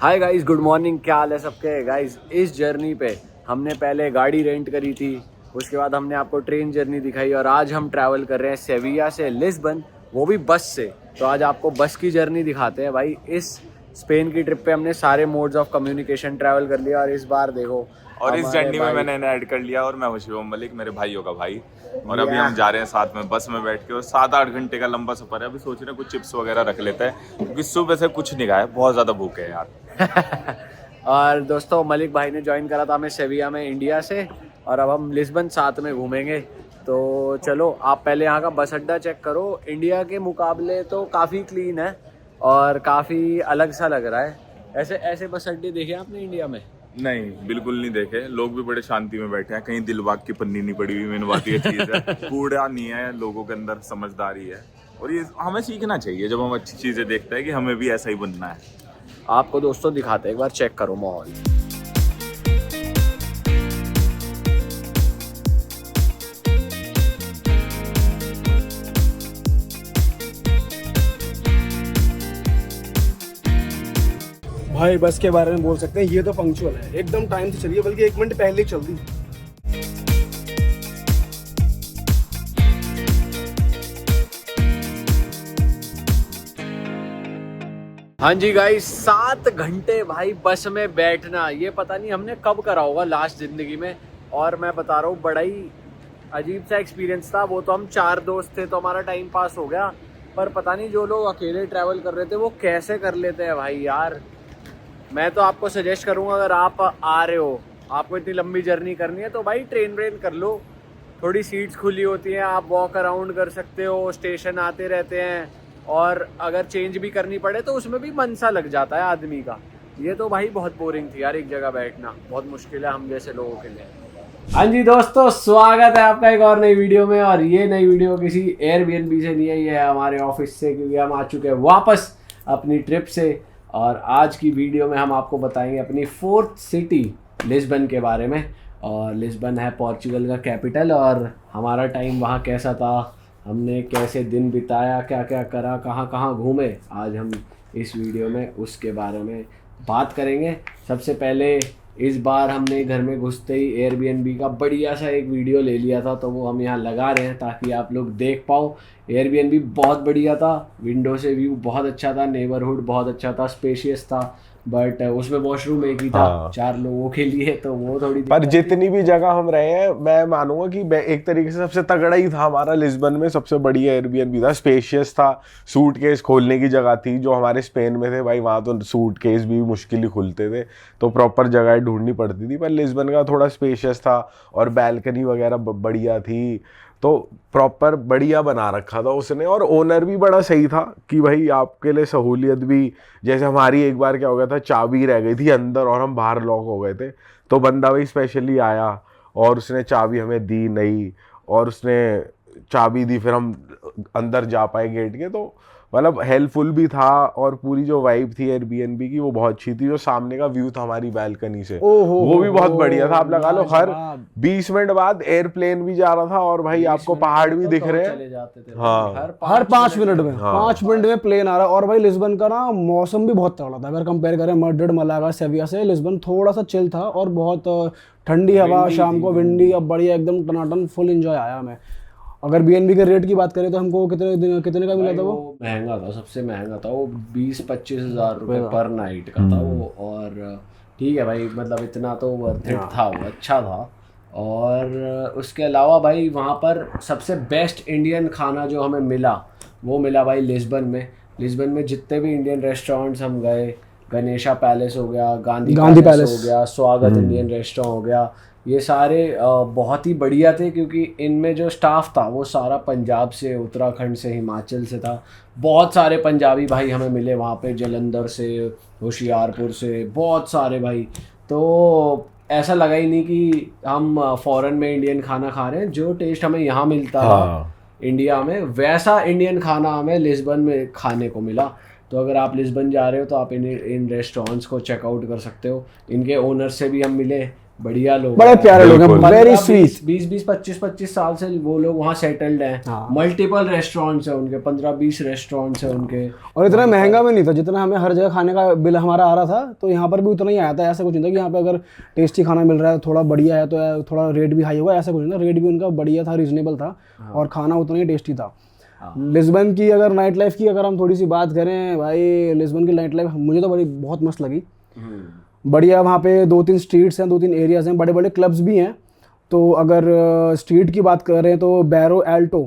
Hi guys, good morning. क्या हाल है सबके गाइस। इस जर्नी पे हमने पहले गाड़ी रेंट करी थी, उसके बाद हमने आपको ट्रेन जर्नी दिखाई और आज हम ट्रैवल कर रहे हैं सेविया से लिस्बन, वो भी बस से। तो आज आपको बस की जर्नी दिखाते हैं भाई। इस स्पेन की ट्रिप पे हमने सारे मोड्स ऑफ कम्युनिकेशन ट्रैवल कर लिया और इस बार देखो और इस हमारे जर्नी में भाई। मैंने इन्हें ऐड कर लिया और मैं हूं शिवम मलिक, मेरे भाइयों का भाई। और अभी या हम जा रहे हैं साथ में बस में बैठ के और 7-8 घंटे का लंबा सफर है। अभी सोच रहे हैं कुछ चिप्स वगैरह रख लेते हैं क्योंकि सुबह से कुछ नहीं खाया, बहुत ज़्यादा भूख है यार। और दोस्तों मलिक भाई ने ज्वाइन करा था हमें सेविया में इंडिया से, और अब हम लिस्बन साथ में घूमेंगे। तो चलो आप पहले यहाँ का बस अड्डा चेक करो। इंडिया के मुकाबले तो काफ़ी क्लीन है और काफ़ी अलग सा लग रहा है। ऐसे ऐसे बस अड्डे देखे आपने इंडिया में? नहीं, बिल्कुल नहीं देखे। लोग भी बड़े शांति में बैठे हैं, कहीं दिलबाग की पन्नी नहीं पड़ी हुई। मेन बात ये चीज़ है, कूड़ा नहीं है, लोगों के अंदर समझदारी है और ये हमें सीखना चाहिए। जब हम अच्छी चीज़ें देखते हैं कि हमें भी ऐसा ही बनना है। आपको दोस्तों दिखाते हैं, एक बार चेक करो माहौल। भाई बस के बारे में बोल सकते हैं, ये तो पंक्चुअल है, एकदम टाइम से चलिए, बल्कि 1 मिनट पहले ही चल दी। हाँ जी गाइस, 7 घंटे भाई बस में बैठना, ये पता नहीं हमने कब करा होगा लास्ट जिंदगी में। और मैं बता रहा हूँ, बड़ा ही अजीब सा एक्सपीरियंस था। वो तो हम 4 दोस्त थे तो हमारा टाइम पास हो गया, पर पता नहीं जो लोग अकेले ट्रैवल कर रहे थे वो कैसे कर लेते हैं भाई यार। मैं तो आपको सजेस्ट करूँगा, अगर आप आ रहे हो, आपको इतनी लंबी जर्नी करनी है तो भाई ट्रेन व्रेन कर लो। थोड़ी सीट्स खुली होती हैं, आप वॉक अराउंड कर सकते हो, स्टेशन आते रहते हैं, और अगर चेंज भी करनी पड़े तो उसमें भी मन सा लग जाता है आदमी का। ये तो भाई बहुत बोरिंग थी यार, एक जगह बैठना बहुत मुश्किल है हम जैसे लोगों के लिए। हाँ जी दोस्तों, स्वागत है आपका एक और नई वीडियो में। और ये नई वीडियो किसी एयरबीएनबी से नहीं है, ये है हमारे ऑफिस से, क्योंकि हम आ चुके हैं वापस अपनी ट्रिप से। और आज की वीडियो में हम आपको बताएंगे अपनी 4th सिटी लिस्बन के बारे में। और लिस्बन है पोर्चुगल का कैपिटल, और हमारा टाइम वहाँ कैसा था, हमने कैसे दिन बिताया, क्या क्या करा, कहाँ कहाँ घूमे, आज हम इस वीडियो में उसके बारे में बात करेंगे। सबसे पहले इस बार हमने घर में घुसते ही एयरबीएनबी का बढ़िया सा एक वीडियो ले लिया था, तो वो हम यहाँ लगा रहे हैं ताकि आप लोग देख पाओ। एयरबीएनबी बहुत बढ़िया था, विंडो से व्यू बहुत अच्छा था, नेबरहुड बहुत अच्छा था, स्पेशियस था, बट उसमें वॉशरूम एक ही था। हाँ। 4 लोगों के लिए, तो वो थोड़ी पर दिक्कत थी। जितनी भी जगह हम रहे हैं, मैं मानूंगा कि एक तरीके से सबसे तगड़ा ही था हमारा लिस्बन में। सबसे बढ़िया एयरबीएनबी था, स्पेशियस था, सूटकेस खोलने की जगह थी। जो हमारे स्पेन में थे भाई, वहाँ तो सूटकेस भी मुश्किल ही खुलते थे, तो प्रॉपर जगह ढूंढनी पड़ती थी। पर लिस्बन का थोड़ा स्पेशियस था और बैल्कनी वगैरह बढ़िया थी, तो प्रॉपर बढ़िया बना रखा था उसने। और ओनर भी बड़ा सही था कि भाई आपके लिए सहूलियत भी, जैसे हमारी एक बार क्या हो गया था, चाबी रह गई थी अंदर और हम बाहर लॉक हो गए थे, तो बंदा भाई स्पेशली आया और उसने चाबी हमें दी नहीं, और उसने चाबी दी, फिर हम अंदर जा पाए गेट के। तो मतलब हेल्पफुल भी था, और पूरी जो वाइब थी एयरबीएनबी की वो बहुत अच्छी थी। जो सामने का व्यू था हमारी बैल्कनी से, ओहो, वो भी बहुत बढ़िया था। आप लगा लो हर लाजवाब। 20 मिनट बाद एयरप्लेन भी जा रहा था, और भाई आपको पहाड़ भी दिख रहे चले हैं। जाते थे हाँ। हर 5 मिनट में हाँ। 5 मिनट में प्लेन आ रहा है। और भाई लिस्बन का ना मौसम भी बहुत तगड़ा था। अगर कंपेयर करें मैड्रिड, मलागा, सेविया से, लिस्बन थोड़ा सा चिल था और बहुत ठंडी हवा, शाम को विंडी, अब बढ़िया एकदम टनाटन, फुल एंजॉय आया हमें। अगर बीएनबी के रेट की बात करें तो हमको कितने का मिला था वो? महंगा था, सबसे महंगा था वो, 20-25 हज़ार रुपये पर नाइट का था वो। और ठीक है भाई, मतलब इतना तो वर्थ इट था, वो अच्छा था। और उसके अलावा भाई वहाँ पर सबसे बेस्ट इंडियन खाना जो हमें मिला वो मिला भाई लिस्बन में। लिस्बन में जितने भी इंडियन रेस्टोरेंट्स हम गए, गणेशा पैलेस हो गया, गांधी पैलेस हो गया, स्वागत इंडियन रेस्टोरेंट हो गया, ये सारे बहुत ही बढ़िया थे, क्योंकि इनमें जो स्टाफ था वो सारा पंजाब से, उत्तराखंड से, हिमाचल से था। बहुत सारे पंजाबी भाई हमें मिले वहाँ पे, जलंधर से, होशियारपुर से, बहुत सारे भाई। तो ऐसा लगा ही नहीं कि हम फॉरेन में इंडियन खाना खा रहे हैं। जो टेस्ट हमें यहाँ मिलता था इंडिया में, वैसा इंडियन खाना हमें लिस्बन में खाने को मिला। तो अगर आप लिस्बन जा रहे हो तो आप इन रेस्टोरेंट्स को चेकआउट कर सकते हो। इनके ओनर से भी हम मिले, बढ़िया लोग बड़े हैं। प्यारे लोग हैं, बिल्कुल। Very sweet. 20 25 साल से वो लोग वहाँ सेटल्ड हैं। हाँ। मल्टीपल रेस्टोरेंट्स हैं उनके, 15-20 रेस्टोरेंट्स हैं उनके। और इतना महंगा भी नहीं था जितना हमें हर जगह खाने का बिल हमारा आ रहा था, तो यहाँ पर भी उतना ही आया था। ऐसा कुछ नहीं था कि यहाँ पे अगर टेस्टी खाना मिल रहा है थोड़ा बढ़िया है तो थोड़ा रेट भी हाई होगा, ऐसा कुछ नहीं था। रेट भी उनका बढ़िया था, रीजनेबल था, और खाना उतना ही टेस्टी था। लिस्बन की अगर नाइट लाइफ की अगर हम थोड़ी सी बात करें भाई, लिस्बन की नाइट लाइफ मुझे तो बहुत मस्त लगी। बढ़िया, वहाँ पे 2-3 स्ट्रीट्स हैं, 2-3 एरियाज हैं, बड़े बड़े क्लब्स भी हैं। तो अगर स्ट्रीट की बात करें तो बैरो एल्टो,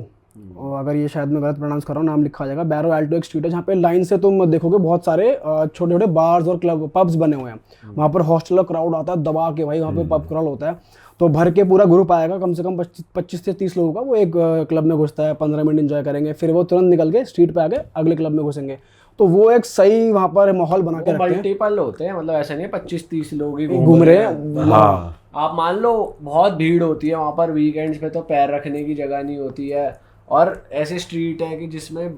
और अगर ये शायद मैं गलत प्रोनाउंस कर रहा हूँ, नाम लिखा जाएगा, बैरो एल्टो एक स्ट्रीट है जहाँ पे लाइन से तुम देखोगे बहुत सारे छोटे छोटे बार्स और क्लब पब्स बने हुए हैं। वहाँ पर हॉस्टल का क्राउड आता है दबा के भाई, वहाँ पे पब क्राउड होता है, तो भर के पूरा ग्रुप आएगा, कम से कम 25 से 30 लोगों का। वो एक क्लब में घुसता है, 15 मिनट एंजॉय करेंगे, फिर वो तुरंत निकल के स्ट्रीट पे आके अगले क्लब में घुसेंगे। तो वो एक सही वहाँ पर माहौल बना के रखते हैं। मल्टीपल होते हैं, मतलब ऐसा नहीं है 25-30 लोग ही घूम रहे हैं। हाँ आप मान लो बहुत भीड़ होती है वहाँ पर, वीकेंड्स पे तो पैर रखने की जगह नहीं होती है। और ऐसे स्ट्रीट है कि जिसमें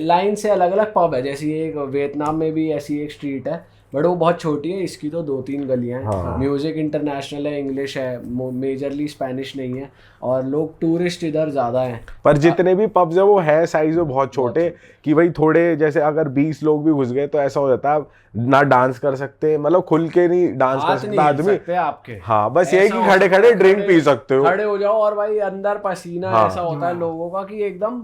लाइन से अलग अलग पब है, जैसे एक वियतनाम में भी ऐसी एक स्ट्रीट है, बट वो बहुत छोटी है, इसकी तो 2-3 गलियां हैं। हाँ। म्यूजिक इंटरनेशनल है, इंग्लिश है, मेजरली स्पेनिश नहीं है, और लोग टूरिस्ट इधर ज़्यादा हैं। पर जितने भी पब्स है वो है साइज में बहुत छोटे, कि भाई थोड़े जैसे अगर 20 लोग भी घुस गए तो ऐसा हो जाता है ना डांस कर सकते, मतलब खुल के नहीं डांस कर हाथ सकता नहीं हिल आदमी। सकते आपके। हाँ बस ये ऐसा कि होता खड़े है, खड़े ड्रिंक पी सकते हो। खड़े हो जाओ, और भाई अंदर पसीना हाँ। ऐसा होता है लोगों का कि एकदम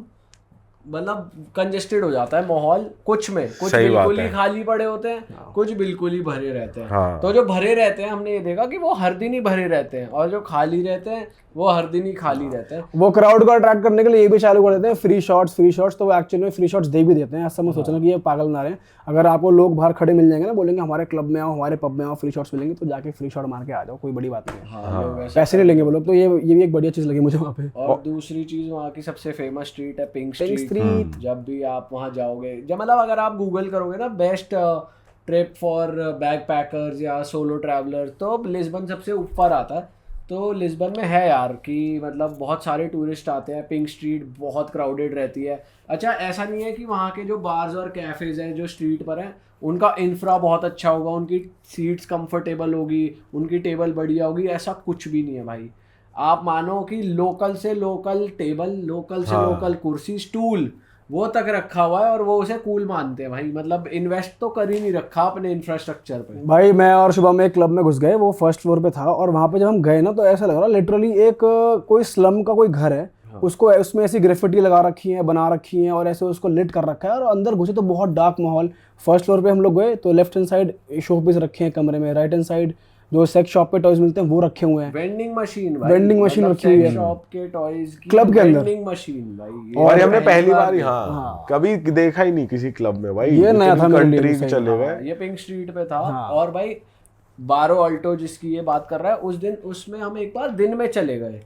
मतलब कंजेस्टेड हो जाता है माहौल। कुछ सही बात बिल्कुल ही है। खाली पड़े होते हैं, कुछ बिल्कुल ही भरे रहते हैं। हाँ। तो जो भरे रहते हैं हमने ये देखा कि वो हर दिन ही भरे रहते हैं, और जो खाली रहते हैं वो हर दिन ही खाली रहते हैं। वो क्राउड को अट्रैक्ट करने के लिए ये भी चालू कर देते हैं फ्री शॉट्स। तो वो एक्चुअली में फ्री शॉट्स दे भी देते हैं, ऐसा मैं सोचना कि ये पागल ना रहे। अगर आपको लोग बाहर खड़े मिल जाएंगे ना, बोलेंगे हमारे क्लब में आओ, हमारे पब में आओ, फ्री शॉट्स मिलेंगे, तो जाके फ्री शॉट मार के आ जाओ, कोई बड़ी बात नहीं है। हाँ, लोग ऐसा पैसे नहीं लेंगे वो लोग, तो ये भी एक बढ़िया चीज़ लगी मुझे वहाँ पे। और दूसरी चीज वहाँ की सबसे फेमस स्ट्रीट है पिंक पिंक स्ट्रीट। जब भी आप वहाँ जाओगे, जब मतलब अगर आप गूगल करोगे ना best trip for back packers या सोलो ट्रैवलर, तो लिस्बन सबसे ऊपर आता है। तो लिस्बन में है यार कि मतलब बहुत सारे टूरिस्ट आते हैं, पिंक स्ट्रीट बहुत क्राउडेड रहती है। अच्छा, ऐसा नहीं है कि वहाँ के जो बार्स और कैफ़ेज़ हैं जो स्ट्रीट पर हैं उनका इंफ्रा बहुत अच्छा होगा, उनकी सीट्स कंफर्टेबल होगी, उनकी टेबल बढ़िया होगी, ऐसा कुछ भी नहीं है भाई। आप मानो कि लोकल से लोकल टेबल, लोकल से लोकल कुर्सी, स्टूल वो तक रखा हुआ है, और वो उसे कूल मानते हैं भाई। मतलब इन्वेस्ट तो कर ही नहीं रखा अपने इंफ्रास्ट्रक्चर पे। भाई मैं और शुभम में एक क्लब में घुस गए, वो फर्स्ट फ्लोर पे था, और वहाँ पे जब हम गए ना तो ऐसा लग रहा लिटरली एक कोई स्लम का कोई घर है। उसको उसमें ऐसी ग्रेफिटी लगा रखी है, बना रखी है, और ऐसे उसको लिट कर रखा है, और अंदर घुसे तो बहुत डार्क माहौल। फर्स्ट फ्लोर पे हम लोग गए तो left hand side show piece रखे हैं कमरे में, राइट हैंड साइड जो सेक्स शॉप पे टॉयज मिलते हैं वो रखे हुए हैं। वेंडिंग मशीन भाई, वेंडिंग मशीन मतलब रखी हुई है शॉप के टॉयज की क्लब के अंदर। वेंडिंग मशीन भाई, और हमने पहली बार ही हाँ। कभी देखा ही नहीं किसी क्लब में भाई। ये नया था मेरे लिए कंट्री भी, चले हाँ, गए। ये पिंक स्ट्रीट पे था। हाँ। और भाई बारो अल्टो जिसकी ये बात कर रहा है, उस दिन उसमें हम एक बार दिन में चले गए,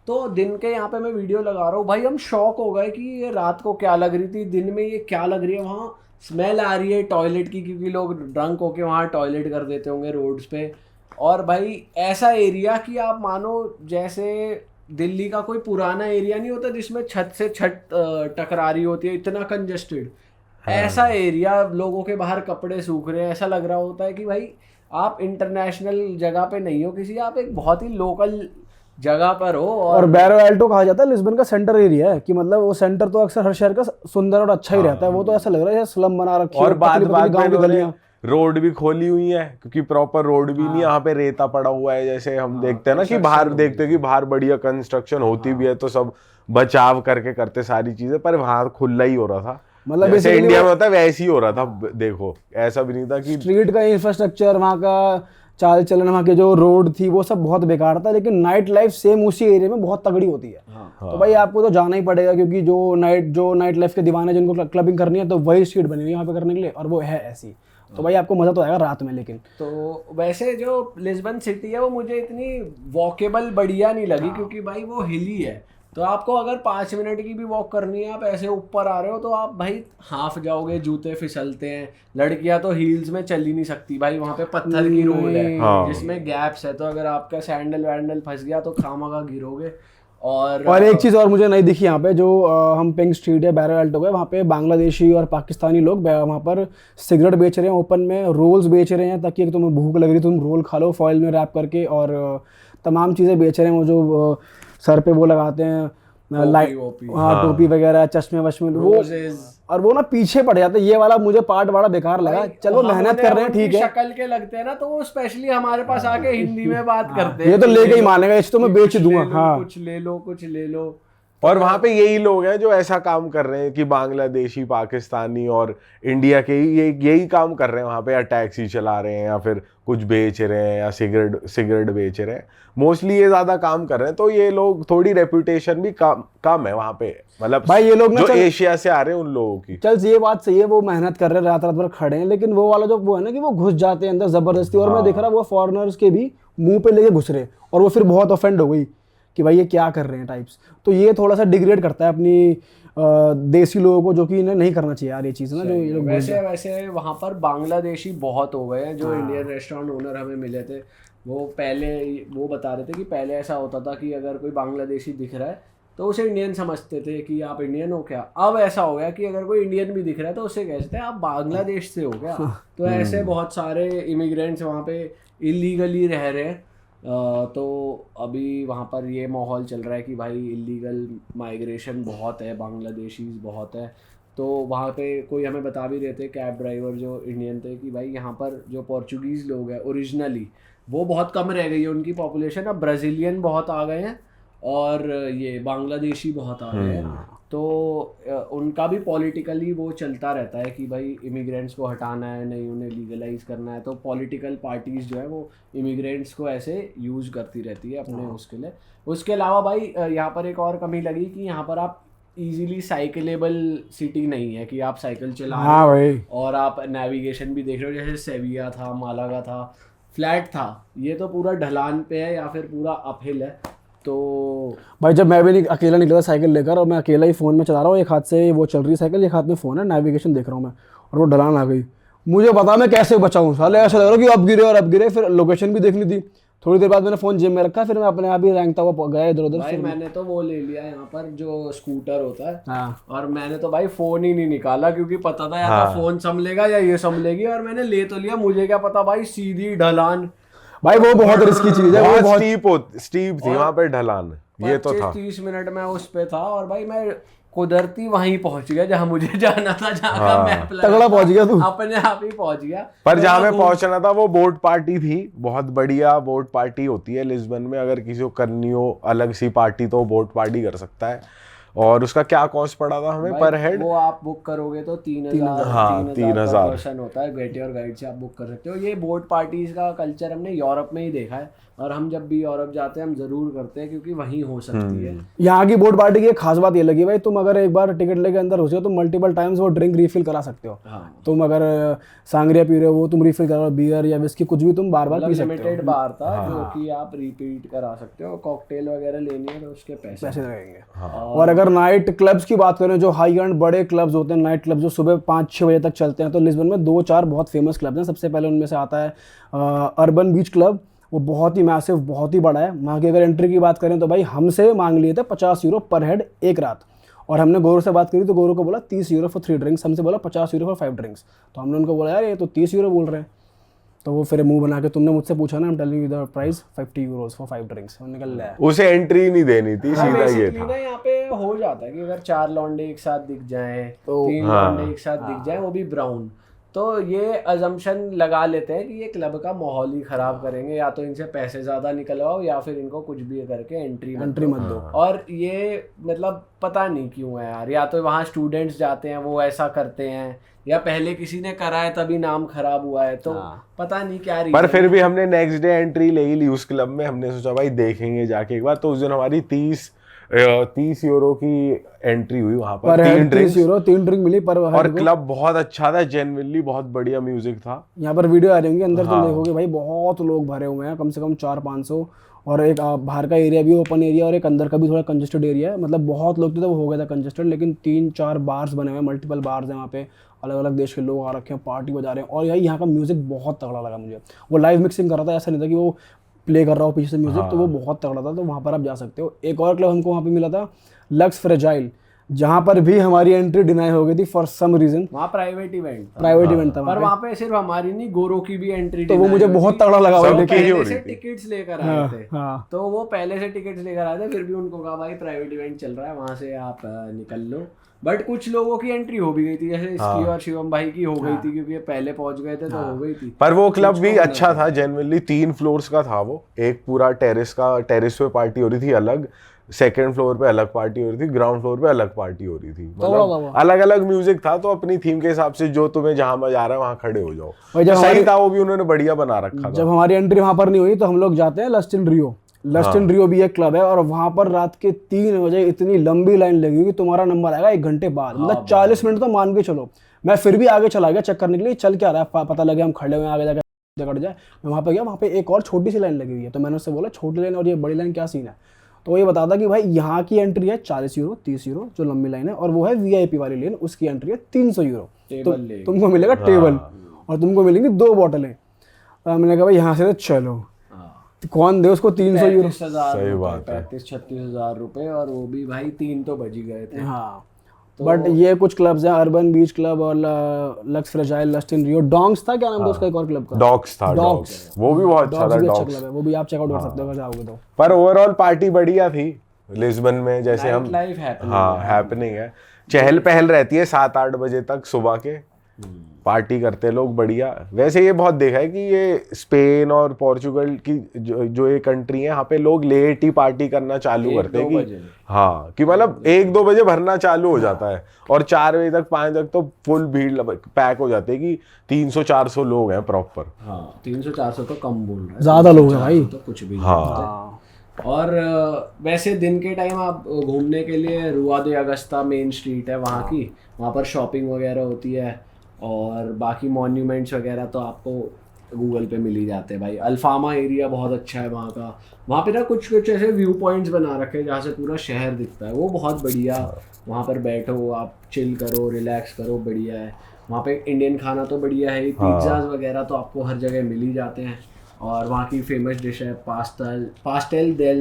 तो दिन के यहाँ पे मैं वीडियो लगा रहा हूँ भाई, हम शॉक हो गए कि ये रात को क्या लग रही थी, दिन में ये क्या लग रही है। वहाँ स्मेल आ रही है टॉयलेट की, क्योंकि लोग ड्रंक होके वहाँ टॉयलेट कर देते होंगे रोड्स पे। और भाई ऐसा एरिया कि आप मानो जैसे दिल्ली का कोई पुराना एरिया नहीं होता जिसमें छत से छत टकरा रही होती है, इतना कंजेस्टेड। ऐसा एरिया, लोगों के बाहर कपड़े सूख रहे हैं, ऐसा लग रहा होता है कि भाई आप इंटरनेशनल जगह पे नहीं हो किसी, आप एक बहुत ही लोकल जगह पर हो। और बैरो एल्टो कहा जाता है लिस्बन का सेंटर एरिया है, कि मतलब वो सेंटर तो अक्सर हर शहर का सुंदर और अच्छा ही रहता है। वो तो ऐसा लग रहा है जैसे स्लम बना रखी है, और बाद पतली पतली गांव की गलियां। रोड भी खोली हुई है, क्योंकि प्रॉपर रोड भी नहीं, यहाँ पे रेता पड़ा हुआ है। जैसे हम देखते हैं ना कि बाहर देखते हैं कि बाहर बढ़िया कंस्ट्रक्शन होती भी है तो सब बचाव करके करते सारी चीजें, पर वहां खुला ही हो रहा था। मतलब जैसे basically इंडिया वो- में होता है वैसे ही हो रहा था। देखो ऐसा भी नहीं था कि स्ट्रीट का इंफ्रास्ट्रक्चर, वहाँ का चाल चलन, वहाँ की जो रोड थी वो सब बहुत बेकार था, लेकिन नाइट लाइफ सेम उसी एरिया में बहुत तगड़ी होती है। तो भाई आपको तो जाना ही पड़ेगा, क्योंकि जो नाइट लाइफ के दीवाने जिनको क्लबिंग करनी है तो वही स्ट्रीट बनी हुई है यहाँ पे करने के लिए, और वो है ऐसी। तो भाई आपको मजा तो आएगा रात में। लेकिन तो वैसे जो लिस्बन सिटी है वो मुझे इतनी वॉकेबल बढ़िया नहीं लगी, क्योंकि भाई वो हिली है। तो आपको अगर 5 मिनट की भी वॉक करनी है, आप ऐसे ऊपर आ रहे हो तो आप भाई हाफ जाओगे, जूते फिसलते हैं। लड़कियां तो हील्स में चल ही नहीं सकती भाई, वहाँ पे पत्थर की रोड है हाँ। जिसमें गैप्स है, तो अगर आपका सैंडल वैंडल फंस गया तो खामखा गिरोगे। और एक चीज़ और मुझे नहीं दिखी यहाँ पे, जो हम पिंक स्ट्रीट या बैरल अल्टो गए, वहाँ पे बांग्लादेशी और पाकिस्तानी लोग वहाँ पर सिगरेट बेच रहे हैं, ओपन में रोल्स बेच रहे हैं, ताकि तुम्हें भूख लग रही तुम रोल खा लो फॉइल में रैप करके, और तमाम चीज़ें बेच रहे हैं। वो जो सर पे वो लगाते हैं लाइट, हाँ टोपी वगैरह, चश्मे वश्मे, वो और वो ना पीछे पड़ जाते हैं। ये वाला मुझे पार्ट बड़ा बेकार लगा। चलो मेहनत कर रहे हैं, ठीक है, शक्ल के लगते हैं ना, तो वो स्पेशली हमारे पास आके हिंदी में बात करते हैं, ये तो लेके ही मानेगा, इस तो मैं बेच दूंगा। हाँ, कुछ ले लो, कुछ ले लो। और वहां पे यही लोग हैं जो ऐसा काम कर रहे हैं कि बांग्लादेशी, पाकिस्तानी और इंडिया के ही यही काम कर रहे हैं वहां पे, या टैक्सी चला रहे हैं या फिर कुछ बेच रहे हैं या सिगरेट बेच रहे हैं। मोस्टली ये ज्यादा काम कर रहे हैं, तो ये लोग थोड़ी रेपुटेशन भी कम है वहां पे, मतलब भाई ये लोग ना जो एशिया से आ रहे हैं उन लोगों की। चल ये बात सही है, वो मेहनत कर रहे हैं, रात रात भर खड़े हैं, लेकिन वो वाला जो वो है ना कि वो घुस जाते हैं अंदर जबरदस्ती। और मैं देख रहा वो फॉरेनर्स के भी मुंह पे लेके घुस रहे, और वो फिर बहुत ऑफेंड हो गई कि भाई ये क्या कर रहे हैं टाइप्स। तो ये थोड़ा सा डिग्रेड करता है अपनी देसी लोगों को, जो कि इन्हें नहीं करना चाहिए यार ये चीज़ ना, जो ये लोग वैसे वहाँ पर बांग्लादेशी बहुत हो गए हैं। जो इंडियन रेस्टोरेंट ओनर हमें मिले थे, वो पहले वो बता रहे थे कि पहले ऐसा होता था कि अगर कोई बांग्लादेशी दिख रहा है तो उसे इंडियन समझते थे कि आप इंडियन हो क्या। अब ऐसा हो गया कि अगर कोई इंडियन भी दिख रहा है तो उसे कहते हैं आप बांग्लादेश से हो क्या। तो ऐसे बहुत सारे इमिग्रेंट्स वहाँ पे इलीगली रह रहे हैं। तो अभी वहाँ पर ये माहौल चल रहा है कि भाई इलीगल माइग्रेशन बहुत है, बांग्लादेशीज बहुत है। तो वहाँ पे कोई हमें बता भी रहे थे, कैब ड्राइवर जो इंडियन थे, कि भाई यहाँ पर जो पोर्चुगीज़ लोग हैं ओरिजिनली, वो बहुत कम रह गई है उनकी पॉपुलेशन। अब ब्राज़ीलियन बहुत आ गए हैं और ये बांग्लादेशी बहुत आ गए हैं। तो उनका भी पॉलिटिकली वो चलता रहता है कि भाई इमिग्रेंट्स को हटाना है, नहीं उन्हें लीगलाइज करना है। तो पॉलिटिकल पार्टीज़ जो है वो इमिग्रेंट्स को ऐसे यूज़ करती रहती है अपने उसके लिए। उसके अलावा भाई यहाँ पर एक और कमी लगी कि यहाँ पर आप इजीली साइकिलेबल सिटी नहीं है कि आप साइकिल चला रहे हो और आप नेविगेशन भी देख रहे हो। जैसे सेविया था, मालागा था, फ्लैट था, ये तो पूरा ढलान पे है या फिर पूरा अपहिल है। तो भाई जब मैं भी अकेला निकला साइकिल लेकर, और मैं अकेला ही फ़ोन में चला रहा हूँ, एक हाथ से वो चल रही साइकिल, एक हाथ में फ़ोन है, नेविगेशन देख रहा हूँ मैं, और वो ढलान आ गई। मुझे पता मैं कैसे बचाऊँ, साले ऐसा लग रहा है कि अब गिरे और अब गिरे। फिर लोकेशन भी देखनी थी। थोड़ी देर बाद मैंने फ़ोन जेब में रखा, फिर मैं अपने आप ही रैंकता हुआ गया इधर उधर। भाई मैंने तो वो ले लिया यहाँ पर जो स्कूटर होता है। हाँ। और मैंने तो भाई फ़ोन ही नहीं निकाला, क्योंकि पता था या तो फ़ोन संभलेगा या ये संभलेगी। और मैंने ले तो लिया, मुझे क्या पता भाई सीधी ढलान। भाई वो बहुत रिस्की चीज़ है, वो बहुत स्टीप थी वहाँ पे ढलान, ये तो था। 30 मिनट में उस पे था और भाई मैं कुदरती वहीं पहुंच गया जहां मुझे जाना था, जहां का मैप लगा, तगड़ा पहुंच गया तू, अपने आप ही पहुंच गया। पर जहां मैं पहुंचना था वो बोट पार्टी थी, बहुत बढ़िया बोट पार्टी होती है लिस्बन में। अगर किसी को करनी हो अलग सी पार्टी तो बोट पार्टी कर सकता है। और उसका क्या कॉस्ट पड़ा था हमें पर हेड? वो आप बुक करोगे तो 3,000 पर्सन होता है। गेट योर गाइड से आप बुक कर सकते हो। ये बोट पार्टीज का कल्चर हमने यूरोप में ही देखा है, और हम जब भी यूरोप जाते हैं हम जरूर करते हैं, क्योंकि वहीं हो सकती है। यहाँ की बोट पार्टी की एक खास बात ये लगी भाई, तुम अगर एक बार टिकट लेके अंदर हो तो मल्टीपल टाइम्स वो ड्रिंक रिफिल करा सकते हो। हाँ। तुम अगर सांगरिया पी रहे हो, वो तुम रिफिल करो, बियर या विस्की कुछ भी तुम बार बार पी सकते हो। लिमिटेड बार था जो कि आप रिपीट करा सकते हो। कॉकटेल वगैरह लेनी है तो उसके पैसे लगेंगे। और अगर नाइट क्लब्स की बात करें, जो हाई एंड बड़े क्लब्स होते हैं, नाइट क्लब जो सुबह 5-6 बजे तक चलते हैं, तो लिस्बन में 2-4 बहुत फेमस क्लब्स हैं। सबसे पहले उनमें से आता है अर्बन बीच क्लब। वो बहुत ही मैसिव, बहुत ही बड़ा है। वहाँ की अगर एंट्री की बात करें तो भाई हमसे मांग लिए थे 50 यूरो पर हेड एक रात। और हमने गौरव से बात करी तो गौरव को बोला 30 यूरो फॉर 3 ड्रिंक्स, हमसे बोला 50 यूरो फॉर 5 ड्रिंक्स। तो हमने उनको बोला यार ये तो 30 यूरो बोल रहे हैं। तो वो फिर मुंह बना के, तुमने मुझसे पूछा ना, I am telling you the price 50 Euros for 5 drinks. उन्होंने कहा ले, उसे एंट्री नहीं देनी थी, सीधा ये था। यहाँ पे हो जाता है कि अगर 4 लौंडे एक साथ दिख जाए, 3 लौंडे एक साथ दिख जाए, वो भी ब्राउन, तो ये अजम्पशन लगा लेते हैं कि ये क्लब का माहौल ही खराब करेंगे, या तो इनसे पैसे ज़्यादा निकलवाओ या फिर इनको कुछ भी करके एंट्री मत दो। और ये मतलब पता नहीं क्यों है यार, या तो वहाँ स्टूडेंट्स जाते हैं वो ऐसा करते हैं, या पहले किसी ने करा है तभी नाम खराब हुआ है, तो पता नहीं क्या रीजन। पर फिर भी हमने नेक्स्ट डे एंट्री ले ही ली उस क्लब में। हमने सोचा भाई देखेंगे जाके एक बार। तो उस दिन हमारी 30 यूरो की एंट्री हुई वहां पर। 3 ड्रिंक मिली पर। और क्लब बहुत अच्छा था, जेन्युइनली बहुत बढ़िया म्यूजिक था। यहाँ पर वीडियो आ रही होंगी, अंदर तुम देखोगे भाई बहुत लोग भरे हुए हैं, कम से कम 400-500। और एक बाहर का एरिया भी ओपन एरिया, और एक अंदर का भी थोड़ा कंजेस्टेड एरिया है। मतलब बहुत लोग थे तो वो हो गया था कंजेस्टेड, लेकिन 3-4 बार्स बने हुए हैं, मल्टीपल बार्स हैं वहाँ पे, अलग अलग देश के लोग आ रखे हैं, पार्टी बजा रहे हैं। और यहाँ का म्यूजिक बहुत तगड़ा लगा मुझे। वो लाइव मिक्सिंग कर रहा था, ऐसा नहीं था कि वो प्ले कर रहा हो पीछे से म्यूजिक, तो वो बहुत तगड़ा था, तो वहाँ पर आप जा सकते हो। एक और क्लब हमको वहाँ पे मिला था, लक्स फ्रेजाइल, जहाँ पर भी हमारी एंट्री डिनाई हो गई थी फॉर सम रीजन। वहाँ प्राइवेट इवेंट था, प्राइवेट इवेंट था पर वहाँ पे सिर्फ हमारी नहीं, गोरों की भी एंट्री, तो वो मुझे बहुत तगड़ा लगा भाई देख के। पहले से टिकट्स लेकर आए थे। हाँ। तो वो पहले से टिकट्स लेकर आए थे, फिर भी उनको कहा भाई प्राइवेट इवेंट चल रहा है, वहाँ से आप निकल लो। बट कुछ लोगों की एंट्री हो भी गई थी, जैसे इसकी और शिवम भाई की हो गई थी, क्योंकि ये पहले पहुंच गए थे तो हो गई थी। पर वो क्लब भी अच्छा था जेन्युइनली, 3 फ्लोर्स का था वो। एक पूरा टेरेस पे पार्टी हो रही थी अलग, सेकंड फ्लोर पे अलग पार्टी हो रही थी, ग्राउंड फ्लोर पे अलग पार्टी हो रही थी। मतलब अलग अलग म्यूजिक था, तो अपनी थीम के हिसाब से जो तुम्हें जहां मजा आ रहा है वहां खड़े हो जाओ। सही था, वो भी उन्होंने बढ़िया बना रखा था। जब हमारी एंट्री वहां पर नहीं हुई तो हम लोग जाते हैं लस्ट इन रियो। लस्ट इन रियो भी एक क्लब है, और वहां पर रात के 3 बजे इतनी लंबी लाइन लगी कि तुम्हारा नंबर आएगा 1 घंटे बाद, मतलब 40 मिनट तो मान के चलो। मैं फिर भी आगे चला गया चेक करने के लिए, चल क्या रहा है, पता लगे हम खड़े हुए आगे जाकर कट जाए। मैं वहाँ पे गया, वहाँ पे एक और छोटी सी लाइन लगी हुई है, तो मैंने उससे बोला छोटी लाइन और ये बड़ी लाइन क्या सीन है। तो ये बता था कि भाई यहाँ की एंट्री है 40 यूरो 30 यूरो जो लंबी लाइन है, और वो है VIP वाली लाइन, उसकी एंट्री है 300 यूरो। तुमको मिलेगा टेबल और तुमको मिलेंगी 2 बोतलें। मैंने कहा भाई यहाँ से तो चलो, तो कौन दे उसको 300 यूरो। सही बात है, 35-36 हज़ार रुपए, और वो भी भाई 3 तो बज ही गए थे। हाँ, बट ये कुछ क्लब्स हैं, अर्बन बीच क्लब और लक्स फ्रेजाइल, लस्ट इन रियो, डॉग्स था, क्या नाम था उसका एक और क्लब का, डॉग्स था। डॉग्स वो भी बहुत अच्छा था। अच्छा क्लब है वो भी, आप चेकआउट कर सकते हो अगर जाओगे तो। पर ओवरऑल पार्टी बढ़िया थी लिस्बन में, जैसे हम लाइफ हैपनिंग, हाँ हैपनिंग है, चहल पहल रहती है 7-8 बजे तक सुबह के, पार्टी करते लोग बढ़िया। वैसे ये बहुत देखा है कि ये स्पेन और पोर्चुगल की जो ये कंट्री है, यहाँ पे लोग लेट ही पार्टी करना चालू करते हैं कि हाँ, कि मतलब 1-2 बजे भरना चालू हो जाता है, और 4 बजे तक 5 तक तो फुल भीड़ पैक हो जाती है कि 300-400 लोग हैं प्रॉपर। हाँ 300-400 तो कम बोल रहा है, ज्यादा लोग हैं भाई, तो कुछ भी नहीं। हाँ। और वैसे दिन के टाइम आप घूमने के लिए रुआ दे अगस्ता मेन स्ट्रीट है वहाँ की, वहाँ पर शॉपिंग वगैरह होती है, और बाकी मॉन्यूमेंट्स वगैरह तो आपको गूगल पे मिल ही जाते हैं भाई। अल्फामा एरिया बहुत अच्छा है वहाँ का, वहाँ पे ना कुछ कुछ ऐसे व्यू पॉइंट्स बना रखे हैं जहाँ से पूरा शहर दिखता है, वो बहुत बढ़िया। वहाँ पर बैठो, आप चिल करो, रिलैक्स करो, बढ़िया है। वहाँ पे इंडियन खाना तो बढ़िया है, पिज्ज़ाज वगैरह तो आपको हर जगह मिल ही जाते हैं। और वहाँ की फेमस डिश है पास्टेल दे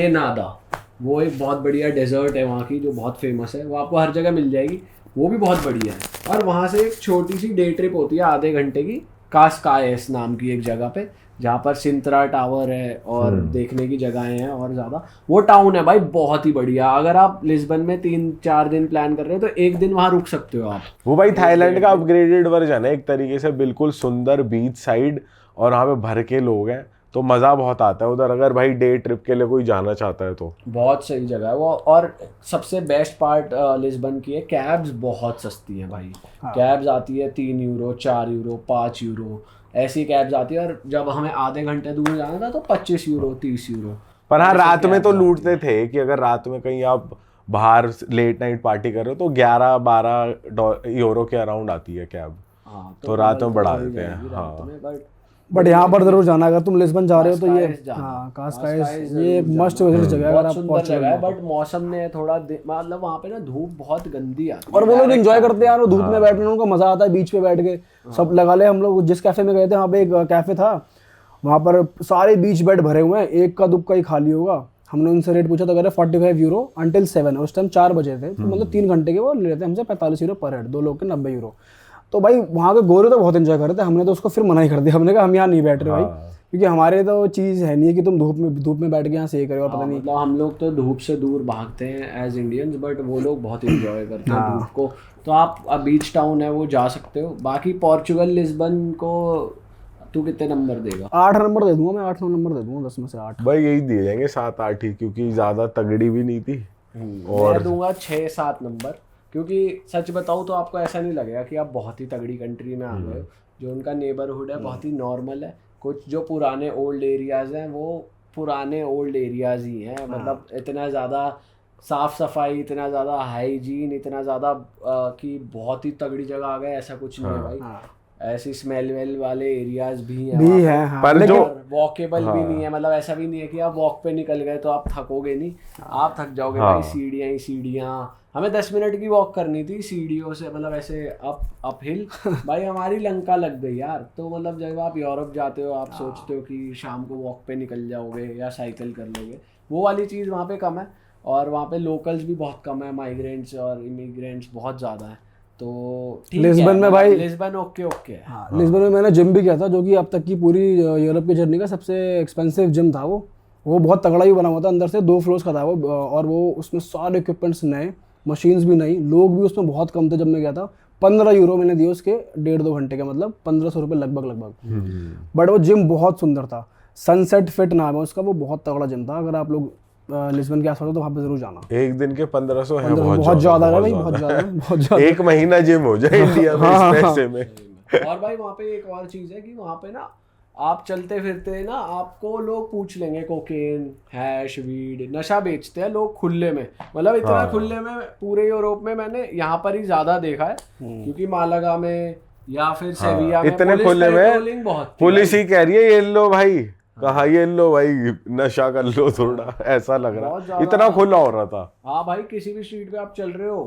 नादा, वो एक बहुत बढ़िया डेजर्ट है वहाँ की जो बहुत फेमस है, वो आपको हर जगह मिल जाएगी, वो भी बहुत बढ़िया है। और वहाँ से एक छोटी सी डे ट्रिप होती है आधे घंटे की, कास्कायस नाम की एक जगह पे, जहाँ पर सिंत्रा टावर है और देखने की जगहें हैं, और ज़्यादा वो टाउन है भाई बहुत ही बढ़िया। अगर आप लिस्बन में 3-4 दिन प्लान कर रहे हो तो 1 दिन वहाँ रुक सकते हो आप। वो भाई थाईलैंड का अपग्रेडेड वर्जन है एक तरीके से, बिल्कुल सुंदर बीच साइड, और वहाँ पे भर के लोग हैं, तो मज़ा बहुत आता है उधर, अगर भाई डे ट्रिप के लिए कोई जाना चाहता है तो बहुत सही जगह है वो। और सबसे बेस्ट पार्ट लिस्बन की है, कैब्स बहुत सस्ती हैं भाई। कैब्स आती है 3 यूरो 4 यूरो 5 यूरो ऐसी कैब्स आती है, और जब हमें आधे घंटे दूर जाना था तो 25 यूरो 30 यूरो। पर हाँ, रात में तो लूटते थे कि अगर रात में कहीं आप बाहर लेट नाइट पार्टी कर रहे हो तो 11-12 यूरो के अराउंड आती है कैब। हाँ, तो रात में बढ़ा देते हैं। हाँ, बट यहाँ पर जरूर जाना, अगर तुम लिस्बन जा रहे हो तो ये कास्कायस ये एक मस्ट विजिट जगह है अगर आप पोर्चुगल में। बट मौसम ने थोड़ा मतलब वहाँ पे ना धूप बहुत गंदी आती है, और वो लोग एंजॉय करते हैं यार, वो धूप में बैठने उनको मजा आता है, बीच पे बैठ के सब लगा ले। हम लोग जिस कैफे में गए थे वहाँ पे एक कैफे था, वहाँ पर सारे बीच बेड भरे हुए हैं, एक का दुक्का ही खाली होगा। हमने उनसे रेट पूछा तो कह रहे 45 यूरो अंटिल 7, उस टाइम 4 बजे थे, तो मतलब 3 घंटे के वो ले लेते हमसे 45 यूरो पर हेड, 2 लोग के 90 यूरो। तो भाई वहाँ के गोरे तो बहुत एंजॉय कर रहे थे, हमने तो उसको फिर मना ही कर दिया, हमने कहा हम यहाँ नहीं बैठ रहे भाई, क्योंकि हमारे तो चीज़ है नहीं है कि तुम धूप में बैठ के यहाँ सेक रहे हो, पता नहीं। मतलब हम लोग तो धूप से दूर भागते हैं एज इंडियंस, बट वो लोग बहुत एंजॉय करते हैं धूप को। तो आप बीच टाउन है वो जा सकते हो। बाकी पोर्चुगल लिस्बन को तू कितने नंबर देगा? 8 नंबर दे दूंगा मैं, 8-9 नंबर दे दूंगा 10 में से 8। भाई यही दिए जाएंगे 7-8 ही, क्योंकि ज़्यादा तगड़ी भी नहीं थी। और मैं दूंगा 6-7 नंबर, क्योंकि सच बताऊँ तो आपको ऐसा नहीं लगेगा कि आप बहुत ही तगड़ी कंट्री में आ गए हो। जो उनका नेबरहुड है बहुत ही नॉर्मल है। कुछ जो पुराने ओल्ड एरियाज़ हैं वो पुराने ओल्ड एरियाज़ ही हैं, मतलब इतना ज़्यादा साफ़ सफाई, इतना ज़्यादा हाइजीन, इतना ज़्यादा कि बहुत ही तगड़ी जगह आ गए ऐसा कुछ नहीं है भाई। ऐसी स्मेल वेल वाले एरियाज भी हैं हाँ। पर जो वॉकेबल भी नहीं है, मतलब ऐसा भी नहीं है कि आप वॉक पे निकल गए तो आप थकोगे नहीं, आप थक जाओगे भाई। सीढ़ियाँ ही सीढ़ियाँ, हमें 10 मिनट की वॉक करनी थी सीढ़ियों से, मतलब ऐसे अप हिल। भाई हमारी लंका लग गई यार। तो मतलब जब आप यूरोप जाते हो आप सोचते हो कि शाम को वॉक पे निकल जाओगे या साइकिल कर लोगे, वो वाली चीज़ वहाँ पे कम है। और वहाँ पे लोकल्स भी बहुत कम है, माइग्रेंट्स और इमिग्रेंट्स बहुत ज़्यादा है। तो ठीक है, लिस्बन में भाई लिस्बन ओके है। हाँ, लिस्बन में मैंने जिम भी किया था, जो कि अब तक की पूरी यूरोप की जर्नी का सबसे एक्सपेंसिव जिम था। वो बहुत तगड़ा ही बना हुआ था, अंदर से 2 फ्लोर्स का था वो। और वो उसमें सारे इक्विपमेंट्स नए, मशीन्स भी नई, लोग भी उसमें बहुत कम थे जब मैं गया था। 15 यूरो मैंने दिए उसके 1.5-2 घंटे के, मतलब 1500 रुपये लगभग। बट वो जिम बहुत सुंदर था, सनसेट फिट नाम है उसका, वो बहुत तगड़ा जिम था। अगर आप लोग लिस्बन के आसपास हो तो वहाँ पे जरूर जाना। एक दिन के 1500 है, बहुत ज्यादा है भाई, बहुत ज्यादा। एक महीना जिम हो जाए इंडिया में इस पैसे में। और भाई वहाँ पे एक और चीज़ है कि वहाँ पे ना आप चलते फिरते ना आपको लोग पूछ लेंगे कोकेन, हैश, वीड, नशा बेचते हैं लोग खुले में। मतलब इतना खुले में पूरे यूरोप में मैंने यहाँ पर ही ज्यादा देखा है, क्योंकि मालागा में या फिर सेविया में इतने खुले में पुलिस ही कह रही है ये लो भाई, कहा ये लो भाई नशा कर लो थोड़ा, ऐसा लग रहा, इतना खुला हो रहा था। हाँ भाई, किसी भी स्ट्रीट पे आप चल रहे हो,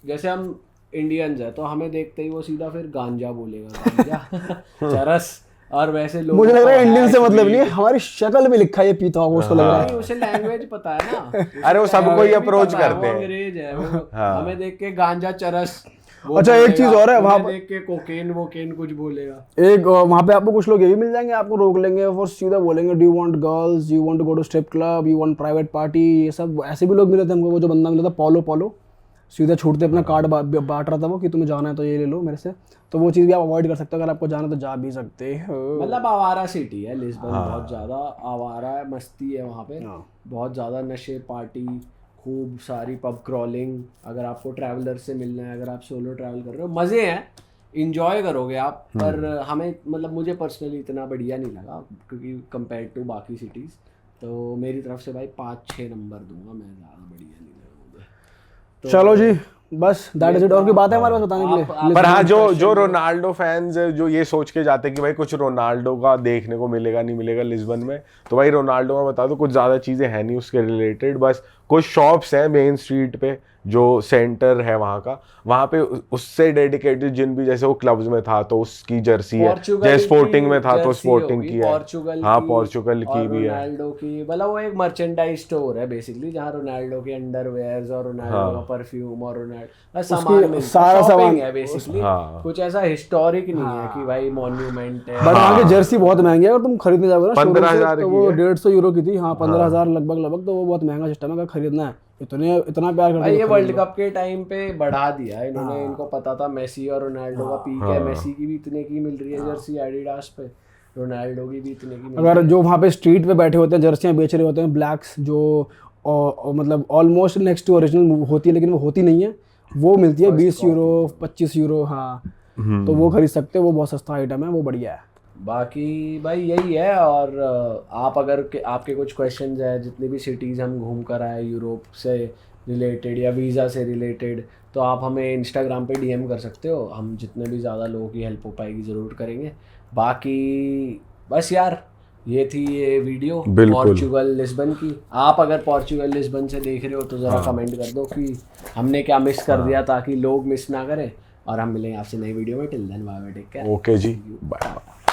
जैसे हम इंडियंस है तो हमें देखते ही वो सीधा फिर गांजा बोलेगा, गांजा चरस। और वैसे लोग, मुझे लग रहा है इंडियन से मतलब नहीं है, हमारी शक्ल में लिखा है ये पीता होगा, उसको लग रहा है। उसे लैंग्वेज पता है ना। अरे वो सबको ही अप्रोच करते हैं, अंग्रेज है वो, हमें देख के गांजा चरस। अच्छा एक चीज और है, वहाँ देख के कोकेन वोकेन कुछ बोलेगा। एक वहाँ पे आपको कुछ लोग ये भी मिल जाएंगे, आपको रोक लेंगे और सीधा बोलेंगे do you want girls, you want to go to strip club, you want private party. ये सब ऐसे भी लोग मिले थे हमको। वो जो बंदा मिला था पोलो सीधा छूटते अपना कार्ड बांट रहा था वो कि तुम्हें जाना है तो ये ले लो मेरे से। तो वो चीज़ भी आप अवॉइड कर सकते हो, अगर आपको जाना है तो जा भी सकते हो। मतलब आवारा सिटी है लिस्बन, बहुत ज़्यादा आवारा है, मस्ती है वहाँ पे, बहुत ज़्यादा नशे, पार्टी, खूब सारी पब क्रॉलिंग। अगर आपको ट्रैवलर से मिलना है, अगर आप सोलो ट्रैवल कर रहे हो, मज़े हैं, इंजॉय करोगे आप। पर हमें मतलब मुझे पर्सनली इतना बढ़िया नहीं लगा, क्योंकि कंपेयर टू बाकी सिटीज़। तो मेरी तरफ से भाई 5-6 नंबर दूंगा मैं, ज़्यादा बढ़िया नहीं लगा मुझे। तो चलो जी, बस दैट इज इट। और की बात है हमारे पास बताने के लिए? पर हाँ, जो रोनाल्डो फैंस जो ये सोच के जाते हैं कि भाई कुछ रोनाल्डो का देखने को मिलेगा नहीं मिलेगा लिस्बन में, तो भाई रोनाल्डो में बता दो कुछ ज़्यादा चीज़ें हैं नहीं उसके रिलेटेड। बस कुछ शॉप्स हैं मेन स्ट्रीट पे, जो सेंटर है वहाँ का, वहाँ पे उससे डेडिकेटेड जिन भी, जैसे वो क्लब्स में था तो उसकी जर्सी है, जैसे स्पोर्टिंग में था तो स्पोर्टिंग की है, हाँ पोर्चुगल की भी है, रोनाल्डो की। मतलब वो एक मर्चेंडाइज स्टोर है बेसिकली, जहाँ रोनाल्डो के अंडरवेयर्स और रोनाल्डो का परफ्यूम और रोनाल्डो सामान, सारा सामान है बेसिकली। कुछ ऐसा हिस्टोरिक नहीं है कि भाई मॉन्यूमेंट है। बट वहाँ की जर्सी बहुत महंगी है, अगर तुम खरीदने जाओगे ना 15,000 तो वो 150 यूरो की थी। हाँ 15,000 लगभग। तो वो बहुत महंगा सिस्टम है, अगर खरीदना है इतना प्यार करते हैं। ये वर्ल्ड कप के टाइम पे बढ़ा दिया इन्होंने, इनको पता था मेसी और रोनाल्डो का पीक है, मेसी की भी इतने की मिल रही है जर्सी एडिडास पे, रोनाल्डो की भी इतने की। अगर जो वहाँ पे स्ट्रीट पे बैठे होते हैं जर्सियाँ बेच रहे होते हैं ब्लैक्स, जो मतलब ऑलमोस्ट नेक्स्ट टू ओरिजिनल होती है लेकिन वो होती नहीं है, वो मिलती है 20 यूरो 25 यूरो। हाँ तो वो खरीद सकते हो, वो बहुत सस्ता आइटम है, वो बढ़िया है। बाकी भाई यही है। और आप अगर आपके कुछ क्वेश्चंस है, जितनी भी सिटीज़ हम घूम कर आए यूरोप से रिलेटेड या वीज़ा से रिलेटेड, तो आप हमें इंस्टाग्राम पे डीएम कर सकते हो, हम जितने भी ज़्यादा लोगों की हेल्प हो पाएगी ज़रूर करेंगे। बाकी बस यार ये थी ये वीडियो पोर्चुगल लिस्बन की। आप अगर पोर्चुगल लिस्बन से देख रहे हो तो ज़रा कमेंट कर दो कि हमने क्या मिस कर दिया, ताकि लोग मिस ना करें। और हम मिलेंगे आपसे नई वीडियो में। Till then bye bye, take care. Okay जी, बाय।